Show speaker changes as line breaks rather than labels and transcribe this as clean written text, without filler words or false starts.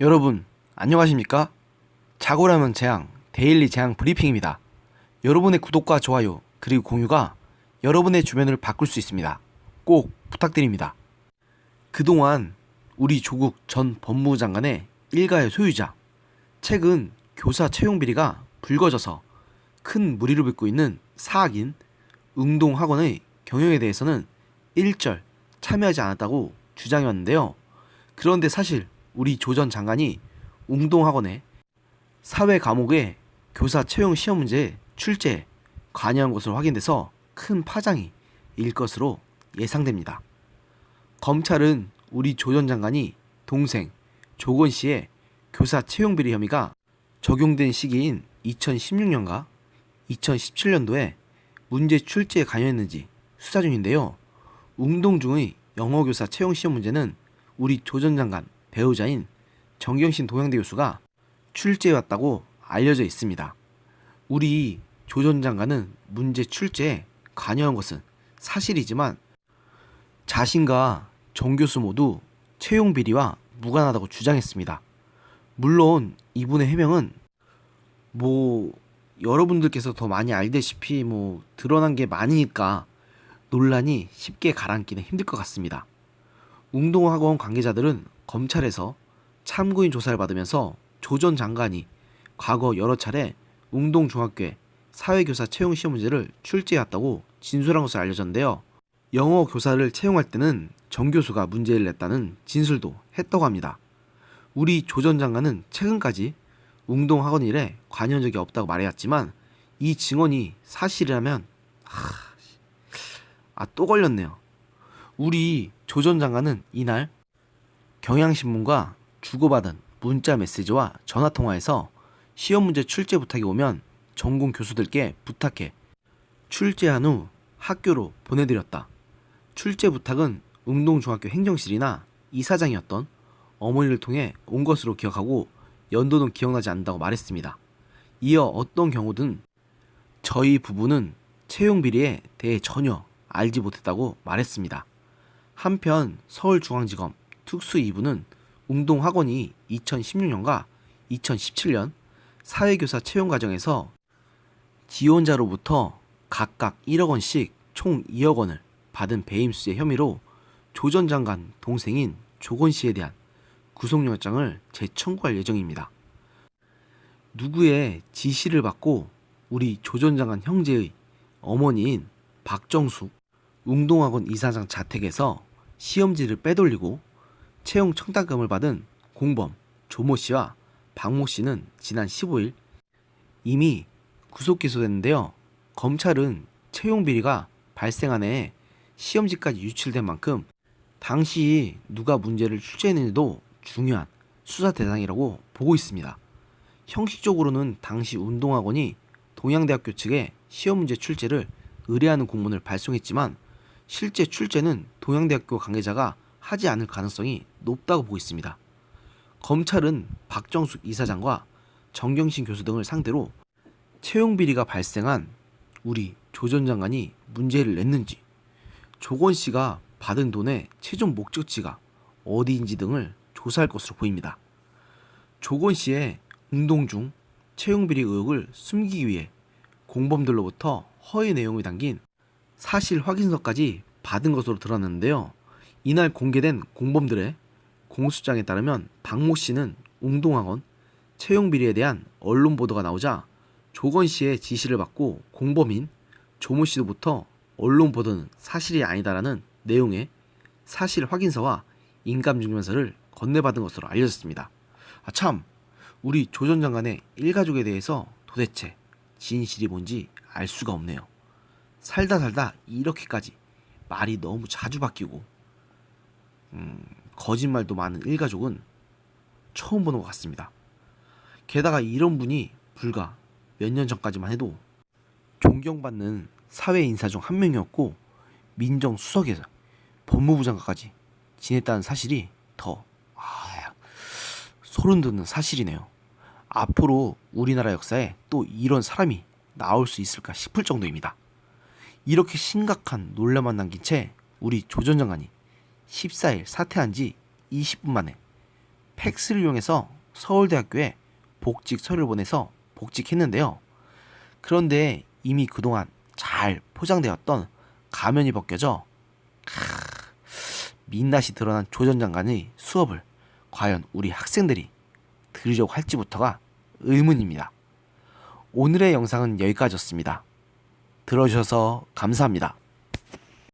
여러분, 안녕하십니까? 자고라면 재앙, 데일리 재앙 브리핑입니다. 여러분의 구독과 좋아요, 그리고 공유가 여러분의 주변을 바꿀 수 있습니다. 꼭 부탁드립니다. 그동안 우리 조국 전 법무부 장관의 일가의 소유자, 최근 교사 채용 비리가 불거져서 큰 물의를 빚고 있는 사학인 응동학원의 경영에 대해서는 일절 참여하지 않았다고 주장해왔는데요. 그런데 사실 우리 조 전 장관이 웅동학원의 사회 과목의 교사 채용 시험 문제에 출제에 관여한 것으로 확인돼서 큰 파장이 일 것으로 예상됩니다. 검찰은 우리 조 전 장관이 동생 조건 씨의 교사 채용 비리 혐의가 적용된 시기인 2016년과 2017년도에 문제 출제에 관여했는지 수사 중인데요. 웅동중의 영어교사 채용 시험 문제는 우리 조 전 장관 배우자인 정경신 동양대 교수가 출제해왔다고 알려져 있습니다. 우리 조 전 장관은 문제 출제에 관여한 것은 사실이지만 자신과 정 교수 모두 채용 비리와 무관하다고 주장했습니다. 물론 이분의 해명은 여러분들께서 더 많이 알다시피 드러난 게 많으니까 논란이 쉽게 가라앉기는 힘들 것 같습니다. 웅동학원 관계자들은 검찰에서 참고인 조사를 받으면서 조 전 장관이 과거 여러 차례 웅동중학교에 사회교사 채용 시험 문제를 출제해왔다고 진술한 것으로 알려졌는데요. 영어 교사를 채용할 때는 정 교수가 문제를 냈다는 진술도 했다고 합니다. 우리 조 전 장관은 최근까지 웅동학원 일에 관여한 적이 없다고 말해왔지만 이 증언이 사실이라면 또 걸렸네요. 우리 조 전 장관은 이날 경향신문과 주고받은 문자 메시지와 전화통화에서 시험 문제 출제 부탁이 오면 전공 교수들께 부탁해 출제한 후 학교로 보내드렸다. 출제 부탁은 웅동중학교 행정실이나 이사장이었던 어머니를 통해 온 것으로 기억하고 연도는 기억나지 않는다고 말했습니다. 이어 어떤 경우든 저희 부부는 채용 비리에 대해 전혀 알지 못했다고 말했습니다. 한편 서울중앙지검 특수 2부는 웅동학원이 2016년과 2017년 사회교사 채용 과정에서 지원자로부터 각각 1억 원씩 총 2억 원을 받은 배임수재 혐의로 조 전 장관 동생인 조건 씨에 대한 구속영장을 재청구할 예정입니다. 누구의 지시를 받고 우리 조 전 장관 형제의 어머니인 박정숙 웅동학원 이사장 자택에서 시험지를 빼돌리고 채용 청탁금을 받은 공범 조모 씨와 박모 씨는 지난 15일 이미 구속 기소됐는데요. 검찰은 채용 비리가 발생한 해에 시험지까지 유출된 만큼 당시 누가 문제를 출제했는지도 중요한 수사 대상이라고 보고 있습니다. 형식적으로는 당시 웅동학원이 동양대학교 측에 시험 문제 출제를 의뢰하는 공문을 발송했지만 실제 출제는 동양대학교 관계자가 하지 않을 가능성이 높다고 보고 있습니다. 검찰은 박정숙 이사장과 정경신 교수 등을 상대로 채용 비리가 발생한 우리 조 전 장관이 문제를 냈는지, 조건 씨가 받은 돈의 최종 목적지가 어디인지 등을 조사할 것으로 보입니다. 조건 씨의 웅동중 채용 비리 의혹을 숨기기 위해 공범들로부터 허위 내용이 담긴 사실 확인서까지 받은 것으로 드러났는데요. 이날 공개된 공범들의 공소장에 따르면 박모 씨는 웅동학원 채용 비리에 대한 언론 보도가 나오자 조건 씨의 지시를 받고 공범인 조모 씨로부터 언론 보도는 사실이 아니다라는 내용의 사실 확인서와 인감증명서를 건네받은 것으로 알려졌습니다. 참, 우리 조 전 장관의 일가족에 대해서 도대체 진실이 뭔지 알 수가 없네요. 살다 이렇게까지 말이 너무 자주 바뀌고 거짓말도 많은 일가족은 처음 보는 것 같습니다. 게다가 이런 분이 불과 몇 년 전까지만 해도 존경받는 사회 인사 중 한 명이었고 민정수석에서 법무부 장관까지 지냈다는 사실이 더 소름 돋는 사실이네요. 앞으로 우리나라 역사에 또 이런 사람이 나올 수 있을까 싶을 정도입니다. 이렇게 심각한 논란만 남긴 채 우리 조 전 장관이 14일 사퇴한 지 20분 만에 팩스를 이용해서 서울대학교에 복직 서류를 보내서 복직했는데요. 그런데 이미 그동안 잘 포장되었던 가면이 벗겨져 민낯이 드러난 조 전 장관의 수업을 과연 우리 학생들이 들으려고 할지부터가 의문입니다. 오늘의 영상은 여기까지였습니다. 들어주셔서 감사합니다.